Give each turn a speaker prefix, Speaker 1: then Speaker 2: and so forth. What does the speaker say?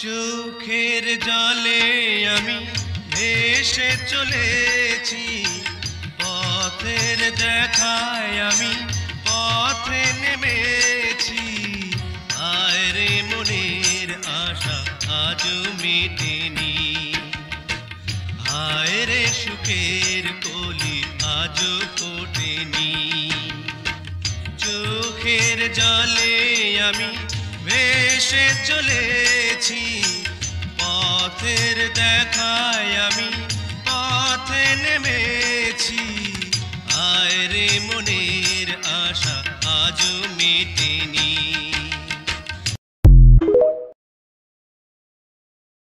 Speaker 1: চোখের জলে আমি ভেসে চলেছি, পথের দেখায় আমি পথে নেমেছি। আয় রে মনের আশা আজও মেটেনি, আয় রে সুখের কলি আজও ফোটেনি। চোখের জলে আমি ভেসে চলেছি, পথের দেখায় আমি পথে নেমেছি। আয় রে মনের আশা আজও মেটেনি।